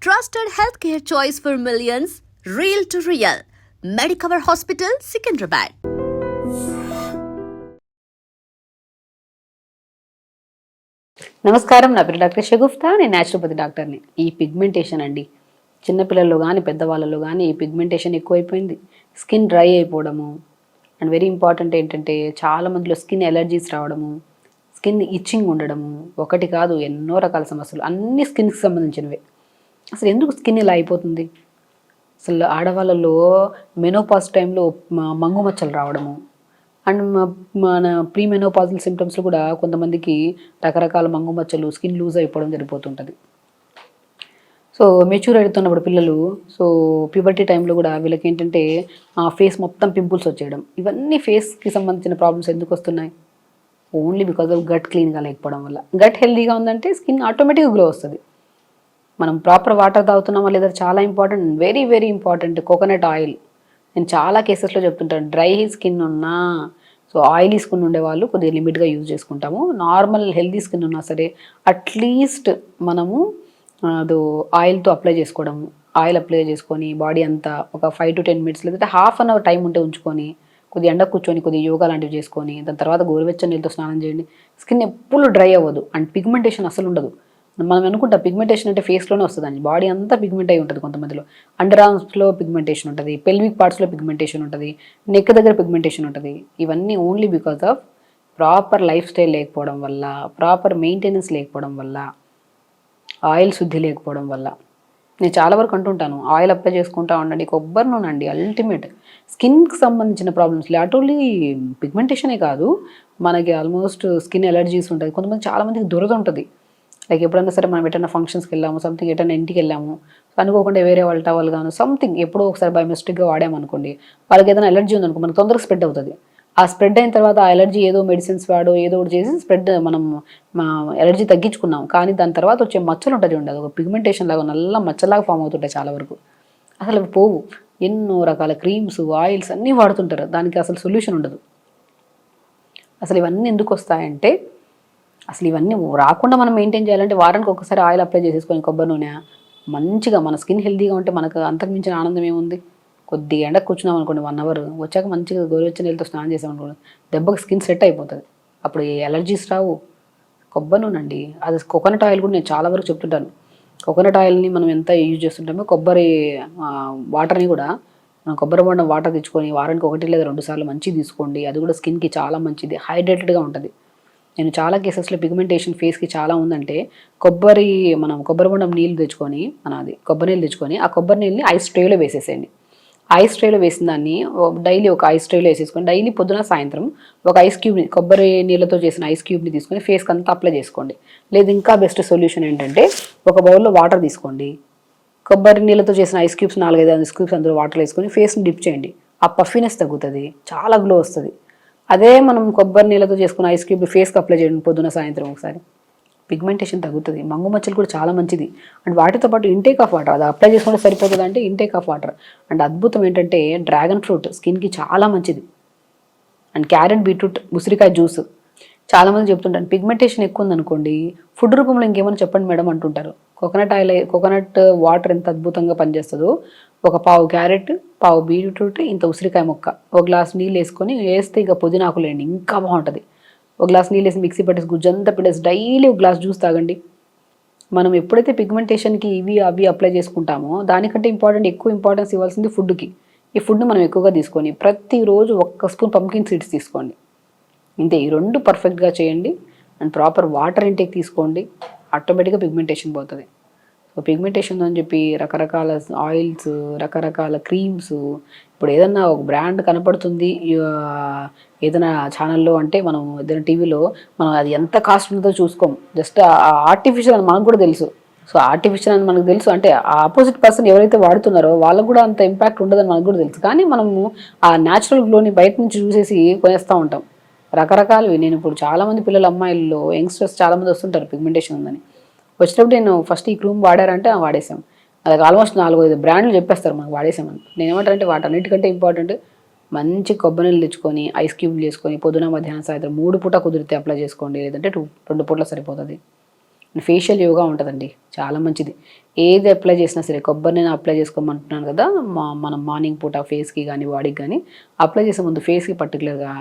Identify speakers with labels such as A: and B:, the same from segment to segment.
A: Trusted healthcare choice for millions, real to real. Medicover Hospital, Secunderabad.
B: నమస్కారం, నా పేరు doctor Shagufta. నేను న్యాచురోపతి డాక్టర్ని. ఈ పిగ్మెంటేషన్ అండి, చిన్నపిల్లల్లో కానీ పెద్దవాళ్ళలో కానీ ఈ పిగ్మెంటేషన్ ఎక్కువైపోయింది. స్కిన్ డ్రై అయిపోవడము అండ్ వెరీ ఇంపార్టెంట్ ఏంటంటే చాలా మందిలో స్కిన్ ఎలర్జీస్ రావడము, స్కిన్ ఇచ్చింగ్ ఉండడము, ఒకటి కాదు ఎన్నో రకాల సమస్యలు, అన్ని స్కిన్కి సంబంధించినవే. అసలు ఎందుకు స్కిన్ ఇలా అయిపోతుంది? అసలు ఆడవాళ్ళలో మెనోపాజ్ టైంలో మంగు మచ్చలు రావడము అండ్ మన ప్రీ మెనోపాజల్ సిమ్టమ్స్లో కూడా కొంతమందికి రకరకాల మంగు మచ్చలు, స్కిన్ లూజ్ అయిపోవడం జరిగిపోతుంటుంది. సో మెచ్యూర్ అవుతున్నప్పుడు పిల్లలు, సో ప్యూబర్టీ టైంలో కూడా వీళ్ళకి ఏంటంటే ఫేస్ మొత్తం పింపుల్స్ వచ్చేయడం, ఇవన్నీ ఫేస్కి సంబంధించిన ప్రాబ్లమ్స్ ఎందుకు వస్తున్నాయి? ఓన్లీ బికాజ్ ఆఫ్ గట్ క్లీన్గా లేకపోవడం వల్ల. గట్ హెల్దీగా ఉందంటే స్కిన్ ఆటోమేటిక్గా గ్లో వస్తుంది. మనం ప్రాపర్ వాటర్ తాగుతున్నామా లేదా చాలా important. Very very important coconut oil. నేను చాలా కేసెస్లో చెప్తుంటాను, డ్రై స్కిన్ ఉన్నా, సో ఆయిలీ స్కిన్ ఉండేవాళ్ళు కొద్దిగా లిమిట్గా యూజ్ చేసుకుంటాము. నార్మల్ హెల్దీ స్కిన్ ఉన్నా సరే అట్లీస్ట్ మనము అది ఆయిల్తో అప్లై చేసుకోవడము, ఆయిల్ అప్లై చేసుకొని బాడీ అంతా ఒక 5 to 10 minutes లేదంటే హాఫ్ అన్ అవర్ టైం ఉంటే ఉంచుకొని కొద్దిగా ఎండ కూర్చొని కొద్దిగా యోగా లాంటివి చేసుకొని దాని తర్వాత గోరువెచ్చని నీళ్ళతో స్నానం చేయండి. స్కిన్ ఎప్పుడు డ్రై అవ్వదు అండ్ పిగ్మెంటేషన్ అసలు ఉండదు. మనం అనుకుంటాం పిగ్మెంటేషన్ అంటే ఫేస్లోనే వస్తుందండి, బాడీ అంతా పిగ్మెంట్ అయి ఉంటుంది. కొంతమందిలో అండర్ ఆర్మ్స్లో పిగ్మెంటేషన్ ఉంటుంది, పెల్విక్ పార్ట్స్లో పిగ్మెంటేషన్ ఉంటుంది, నెక్ దగ్గర పిగ్మెంటేషన్ ఉంటుంది. ఇవన్నీ only because of proper life style లేకపోవడం వల్ల, ప్రాపర్ మెయింటెనెన్స్ లేకపోవడం వల్ల, ఆయిల్ శుద్ధి లేకపోవడం వల్ల. నేను చాలా వరకు అంటుంటాను, ఆయిల్ అప్లై చేసుకుంటా ఉండండి, కొబ్బరి నూనె అండి అల్టిమేట్. స్కిన్కి సంబంధించిన ప్రాబ్లమ్స్ నాట్ ఓన్లీ పిగ్మెంటేషనే కాదు, మనకి ఆల్మోస్ట్ స్కిన్ ఎలర్జీస్ ఉంటుంది. కొంతమంది చాలామందికి దురద ఉంటుంది. లైక్ ఎప్పుడైనా సరే మనం ఎటైనా ఫంక్షన్స్కి వెళ్ళాము, సంథింగ్ ఎటైనా ఇంటికి వెళ్ళాము, అనుకోకుండా వేరే వాళ్ళ టవల్ గాను సంథింగ్ ఎప్పుడో ఒకసారి బై మిస్టేక్గా వాడామనుకోండి, వాళ్ళకి ఏదైనా ఎలర్జీ ఉందనుకో మనకు తొందరగా స్ప్రెడ్ అవుతుంది. ఆ స్ప్రెడ్ అయిన తర్వాత ఆ ఎలర్జీ ఏదో మెడిసిన్స్ వాడో ఏదో ఒకటి చేసి స్ప్రెడ్ మనం ఎలర్జీ తగ్గించుకున్నాం, కానీ దాని తర్వాత వచ్చే మచ్చలు ఉంటుంది ఉండదు, ఒక పిగ్మెంటేషన్ లాగా నల్ల మచ్చలాగా ఫామ్ అవుతుంటాయి చాలా వరకు. అసలు పోవు. ఎన్నో రకాల క్రీమ్స్, ఆయిల్స్ అన్నీ వాడుతుంటారు, దానికి అసలు సొల్యూషన్ ఉండదు. అసలు ఇవన్నీ ఎందుకు వస్తాయంటే, అసలు ఇవన్నీ రాకుండా మనం మెయింటైన్ చేయాలంటే వారానికి ఒకసారి ఆయిల్ అప్లై చేసేసుకొని కొబ్బరి నూనె మంచిగా, మన స్కిన్ హెల్తీగా ఉంటే మనకు అంతకు మించిన ఆనందం ఏముంది? కొద్దిగా ఎండకు కూర్చున్నాం అనుకోండి 1 hour, వచ్చాక మంచిగా గోరువెచ్చని నీళ్ళతో స్నానం చేసామనుకోండి, దెబ్బకి స్కిన్ సెట్ అయిపోతుంది. అప్పుడు ఏ ఎలర్జీస్ రావు. కొబ్బరి నూనె అండి, అది కోకోనట్ ఆయిల్ కూడా నేను చాలా వరకు చెప్తుంటాను. కోకోనట్ ఆయిల్ని మనం ఎంత యూజ్ చేస్తుంటామో కొబ్బరి వాటర్ని కూడా, మనం కొబ్బరి బొండం వాటర్ తెచ్చుకొని వారానికి 1 లేదా 2 సార్లు మంచిగా తీసుకోండి. అది కూడా స్కిన్కి చాలా మంచిది, హైడ్రేటెడ్గా ఉంటుంది. నేను చాలా కేసెస్లో పిగ్మెంటేషన్ ఫేస్కి చాలా ఉందంటే మనం కొబ్బరి బొండం నీళ్ళు తెచ్చుకొని, కొబ్బరి నీళ్ళు తెచ్చుకొని ఆ కొబ్బరి నీళ్ళని ఐస్ ట్రేలో వేసేసేయండి. ఐస్ ట్రేలో వేసిన దాన్ని డైలీ ఒక ఐస్ ట్రేలో వేసేసుకొని డైలీ పొద్దున సాయంత్రం ఒక ఐస్ క్యూబ్ని, కొబ్బరి నీళ్ళతో చేసిన ఐస్ క్యూబ్ని తీసుకొని ఫేస్కి అంతా అప్లై చేసుకోండి. లేదు ఇంకా బెస్ట్ సొల్యూషన్ ఏంటంటే, ఒక బౌల్లో వాటర్ తీసుకోండి, కొబ్బరి నీళ్ళతో చేసిన ఐస్ క్యూబ్స్ 4-5 ఐస్ క్యూబ్స్ అందులో వాటర్ వేసుకొని ఫేస్ని డిప్ చేయండి. ఆ పఫీనెస్ తగ్గుతుంది, చాలా గ్లో వస్తుంది. అదే మనం కొబ్బరి నీళ్ళతో చేసుకున్న ఐస్ క్యూబ్ ఫేస్కి అప్లై చేయండి పొద్దున సాయంత్రం ఒకసారి, పిగ్మెంటేషన్ తగ్గుతుంది. మంగు మచ్చలు కూడా చాలా మంచిది. అండ్ వాటితో పాటు ఇంటేక్ ఆఫ్ వాటర్, అది అప్లై చేసుకుంటే సరిపోతుంది అంటే ఇంటేక్ ఆఫ్ వాటర్. అండ్ అద్భుతం ఏంటంటే డ్రాగన్ ఫ్రూట్ స్కిన్కి చాలా మంచిది. అండ్ క్యారెట్, బీట్రూట్, ఉసిరికాయ జ్యూస్. చాలామంది చెప్తుంటాను పిగ్మెంటేషన్ ఎక్కువ ఉందనుకోండి, ఫుడ్ రూపంలో ఇంకేమైనా చెప్పండి మేడం అంటుంటారు. కోకోనట్ వాటర్ ఎంత అద్భుతంగా పనిచేస్తుందో, ఒక పావు క్యారెట్, పావు బీట్రూట్, ఇంత ఉసిరికాయ ముక్క, ఒక గ్లాస్ నీళ్ళు వేసుకొని వేస్తే ఇక పుదీనాకులు వేయండి, ఇంకా బాగుంటుంది. ఒక గ్లాస్ నీళ్ళు వేసి మిక్సీ పట్టేసి గుజ్జంతా పెట్టేసి డైలీ ఒక గ్లాస్ జ్యూస్ తాగండి. మనం ఎప్పుడైతే పిగ్మెంటేషన్కి ఇవి అవి అప్లై చేసుకుంటామో దానికంటే ఎక్కువ ఇంపార్టెన్స్ ఇవ్వాల్సింది ఫుడ్కి. ఈ ఫుడ్ని మనం ఎక్కువగా తీసుకొని ప్రతిరోజు 1 స్పూన్ పంకిన్ సీడ్స్ తీసుకోండి. ఇంతే, ఈ 2 పర్ఫెక్ట్గా చేయండి. అండ్ ప్రాపర్ వాటర్ ఇంటేక్ తీసుకోండి, ఆటోమేటిక్గా పిగ్మెంటేషన్ పోతుంది. సో పిగ్మెంటేషన్ అని చెప్పి రకరకాల ఆయిల్స్, రకరకాల క్రీమ్స్, ఇప్పుడు ఏదన్నా ఒక బ్రాండ్ కనపడుతుంది ఏదైనా ఛానల్లో అంటే మనం ఏదైనా టీవీలో మనం అది ఎంత కాస్ట్ ఉంటుందో చూసుకోం, జస్ట్ ఆర్టిఫిషియల్ అని మనకు కూడా తెలుసు. సో ఆర్టిఫిషియల్ అని మనకు తెలుసు అంటే ఆ ఆపోజిట్ పర్సన్ ఎవరైతే వాడుతున్నారో వాళ్ళకు కూడా అంత ఇంపాక్ట్ ఉండదని మనకు కూడా తెలుసు. కానీ మనము ఆ న్యాచురల్ గ్లోని బయట నుంచి చూసేసి కొనేస్తూ ఉంటాం రకరకాలవి. నేను ఇప్పుడు చాలామంది పిల్లలు, అమ్మాయిల్లో యంగ్స్టర్స్ చాలామంది వస్తుంటారు పిగ్మెంటేషన్ ఉందని. వచ్చినప్పుడు నేను ఫస్ట్ ఈ క్రీమ్ వాడారంటే వాడేసాం, అలాగే ఆల్మోస్ట్ 4-5 బ్రాండ్లు చెప్పేస్తారు మనకు వాడేసామని. నేను ఏమంటారంటే వాటన్నిటికంటే ఇంపార్టెంట్ మంచి కొబ్బరి నీళ్ళు తెచ్చుకొని ఐస్ క్యూబ్లు చేసుకొని పొద్దున, మధ్యాహ్నం, సాయంత్రం 3 పూట కుదిరితే అప్లై చేసుకోండి, లేదంటే 2 పూటలు సరిపోతుంది. ఫేషియల్ యోగా ఉంటుందండి, చాలా మంచిది. ఏది అప్లై చేసినా సరే, కొబ్బరి నేను అప్లై చేసుకోమంటున్నాను కదా, మనం మార్నింగ్ పూట ఫేస్కి కానీ బాడీకి కానీ అప్లై చేసే ముందు ఫేస్కి పర్టికులర్గా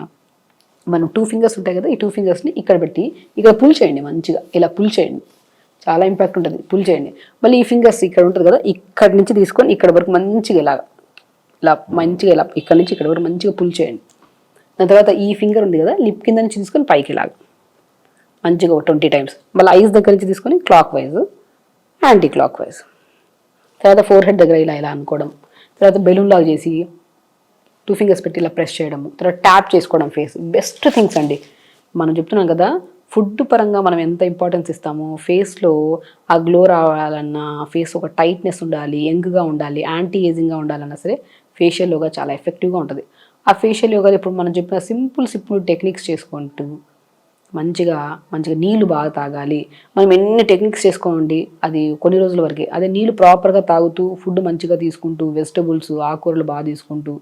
B: మనం 2 ఫింగర్స్ ఉంటాయి కదా, ఈ 2 ఫింగర్స్ని ఇక్కడ పెట్టి ఇక్కడ పుల్ చేయండి, మంచిగా ఇలా పుల్ చేయండి, చాలా ఇంపాక్ట్ ఉంటుంది. పుల్ చేయండి. మళ్ళీ ఈ ఫింగర్స్ ఇక్కడ ఉంటుంది కదా, ఇక్కడ నుంచి తీసుకొని ఇక్కడ వరకు మంచిగా ఇలా మంచిగా ఇలా ఇక్కడ నుంచి ఇక్కడ వరకు మంచిగా పుల్ చేయండి. దాని తర్వాత ఈ ఫింగర్ ఉంది కదా, లిప్ కింద నుంచి తీసుకొని పైకి మంచిగా 20 టైమ్స్. మళ్ళీ ఐస్ దగ్గర నుంచి తీసుకొని clock wise, anti clock wise. తర్వాత ఫోర్ హెడ్ దగ్గర ఇలా అనుకోవడం. తర్వాత బెలూన్ లాగా చేసి 2 ఫింగర్స్ పెట్టి ఇలా ప్రెస్ చేయడము. తర్వాత ట్యాప్ చేసుకోవడం ఫేస్. బెస్ట్ థింగ్స్ అండి. మనం చెప్తున్నాం కదా, ఫుడ్ పరంగా మనం ఎంత ఇంపార్టెన్స్ ఇస్తామో, ఫేస్లో ఆ గ్లో రావాలన్నా, ఫేస్ ఒక టైట్నెస్ ఉండాలి, యంగ్గా ఉండాలి, యాంటీ ఏజింగ్గా ఉండాలన్నా సరే ఫేషియల్ యోగా చాలా ఎఫెక్టివ్గా ఉంటుంది. ఆ ఫేషియల్ యోగా ఇప్పుడు మనం చెప్పిన సింపుల్ టెక్నిక్స్ చేసుకుంటూ మంచిగా నీళ్ళు బాగా తాగాలి. మనం ఎన్ని టెక్నిక్స్ చేసుకోండి, అది కొన్ని రోజుల వరకే. అదే నీళ్ళు ప్రాపర్గా తాగుతూ, ఫుడ్ మంచిగా తీసుకుంటూ, వెజిటబుల్స్ ఆకుకూరలు బాగా తీసుకుంటూ,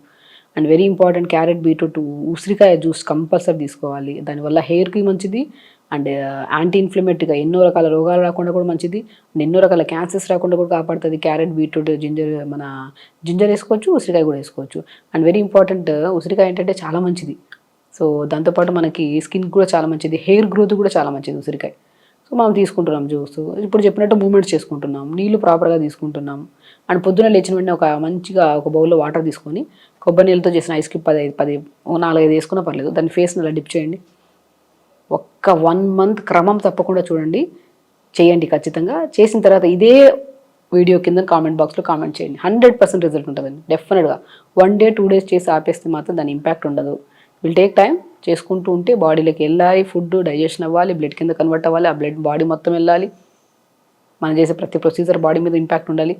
B: and very important carrot, beetroot, ఉసిరికాయ జ్యూస్ కంపల్సరీ తీసుకోవాలి. దానివల్ల హెయిర్కి మంచిది, అండ్ యాంటీ ఇన్ఫ్లమేటరీగా ఎన్నో రకాల రోగాలు రాకుండా కూడా మంచిది, అండ్ ఎన్నో రకాల క్యాన్సర్స్ రాకుండా కూడా కాపాడుతుంది. క్యారెట్, బీట్రూట్, జింజర్ వేసుకోవచ్చు, ఉసిరికాయ కూడా వేసుకోవచ్చు. అండ్ వెరీ ఇంపార్టెంట్, ఉసిరికాయ ఏంటంటే చాలా మంచిది. సో దాంతోపాటు మనకి స్కిన్ కూడా చాలా మంచిది, హెయిర్ గ్రోత్ కూడా చాలా మంచిది ఉసిరికాయ. సో మనం తీసుకుంటున్నాం జ్యూస్, ఇప్పుడు చెప్పినట్టు మూమెంట్స్ చేసుకుంటున్నాం, నీళ్ళు ప్రాపర్గా తీసుకుంటున్నాం. అండ్ పొద్దున లేచిన వెంటనే ఒక బౌల్లో వాటర్ తీసుకొని కొబ్బరి నీళ్ళతో చేసిన ఐస్ క్యూబ్ 4-5 వేసుకున్నా పర్లేదు, దాన్ని ఫేస్ని అలా డిప్ చేయండి. ఒక్క 1 మంత్ క్రమం తప్పకుండా చేయండి ఖచ్చితంగా. చేసిన తర్వాత ఇదే వీడియో కింద కామెంట్ బాక్స్లో కామెంట్ చేయండి. 100% రిజల్ట్ ఉంటుందండి డెఫినెట్గా. 1 డే 2 డేస్ చేసి ఆపేస్తే మాత్రం దాని ఇంపాక్ట్ ఉండదు. Will take time. చేసుకుంటూ ఉంటే బాడీలోకి వెళ్ళాలి, ఫుడ్ డైజెషన్ అవ్వాలి, బ్లడ్ కింద కన్వర్ట్ అవ్వాలి, ఆ బ్లడ్ బాడీ మొత్తం వెళ్ళాలి. మనం చేసే ప్రతి ప్రొసీజర్ బాడీ మీద ఇంపాక్ట్ ఉండాలి.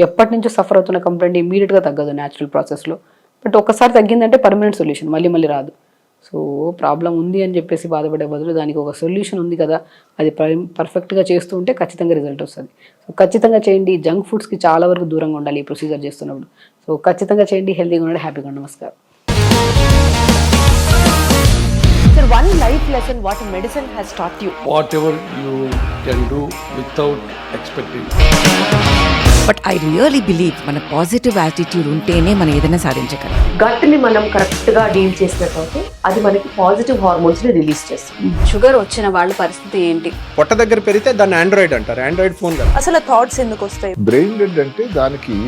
B: ఎప్పటి నుంచో సఫర్ అవుతున్న కంప్లైంట్ ఇమీడియట్గా తగ్గదు న్యాచురల్ ప్రాసెస్లో. బట్ ఒక్కసారి తగ్గిందంటే పర్మనెంట్ సొల్యూషన్, మళ్ళీ రాదు. సో ప్రాబ్లం ఉంది అని చెప్పేసి బాధపడే బదులు దానికి ఒక సొల్యూషన్ ఉంది కదా, అది పర్ఫెక్ట్గా చేస్తూ ఉంటే ఖచ్చితంగా రిజల్ట్ వస్తుంది. సో ఖచ్చితంగా చేయండి. జంక్ ఫుడ్స్కి చాలా వరకు దూరంగా ఉండాలి ఈ ప్రొసీజర్ చేస్తున్నప్పుడు. సో ఖచ్చితంగా చేయండి. హెల్తీగా ఉండండి, హ్యాపీగా ఉండండి. నమస్కారం.
C: Sir, one life lesson what medicine has taught you.
D: Whatever you can do without expecting.
E: But I really believe మన పాజిటివ్ యాటిట్యూడ్ ఉంటేనే మనం ఏదైనా సాధించగలం.
C: గట్ని మనం కరెక్ట్గా డీల్ చేసినట్లయితే అది మనకి పాజిటివ్ హార్మోన్స్ని రిలీజ్ చేస్తుంది.
B: షుగర్ వచ్చిన వాళ్ళ పరిస్థితి ఏంటి?
F: పొట్ట దగ్గర పెరిగితే దాన్ని ఆండ్రాయిడ్ అంటారు, ఆండ్రాయిడ్ ఫోన్ కదా.
C: అసలు థాట్స్ ఎందుకు వస్తాయి?
G: బ్రెయిన్ డెడ్ అంటే దానికి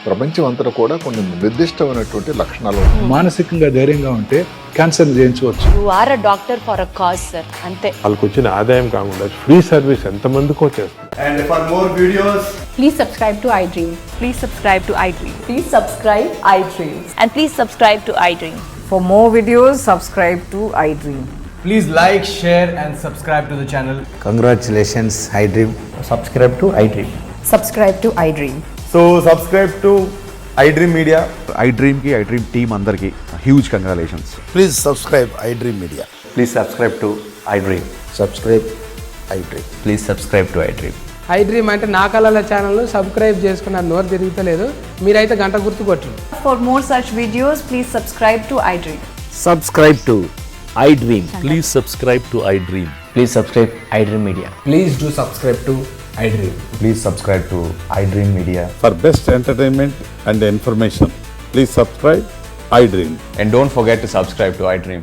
G: ప్రపంచం అంతా కూడా కొన్ని నిర్దిష్టమైనటువంటి లక్షణాలు ఉన్నాయి.
H: మానసికంగా ధైర్యంగా ఉంటే క్యాన్సర్ జయించవచ్చు.
C: You are a doctor for a cause sir, అంతే.
D: వాళ్ళకి వచ్చిన ఆదాయం కాకుండా ఫ్రీ సర్వీస్ ఎంతమందికో చేస్తుంది.
F: And for more videos,
C: Please subscribe to iDream. Please subscribe to iDream. Please subscribe iDream. And please subscribe to iDream.
I: For more videos, subscribe to iDream.
F: please like, share and subscribe to the channel.
J: Congratulations, iDream.
F: Subscribe to iDream.
I: Subscribe to iDream.
F: So subscribe to iDream Media.
K: iDream ki iDream team andarki huge congratulations.
J: Please subscribe iDream Media.
K: Please subscribe to iDream.
J: Subscribe iDream.
K: Please subscribe to iDream.
I: iDream అంటే నా కళల channel subscribe చేసుకున్న నోరు తిరుగుతలేదు, మీరైతే గంట గుర్తు కొట్టండి.
C: For more such videos, please subscribe to iDream.
J: Subscribe to iDream.
K: Please subscribe to iDream. Please subscribe iDream Media.
F: Please do subscribe to iDream.
K: Please subscribe to iDream Media.
H: For best entertainment and information, please subscribe iDream.
K: And don't forget to subscribe to iDream.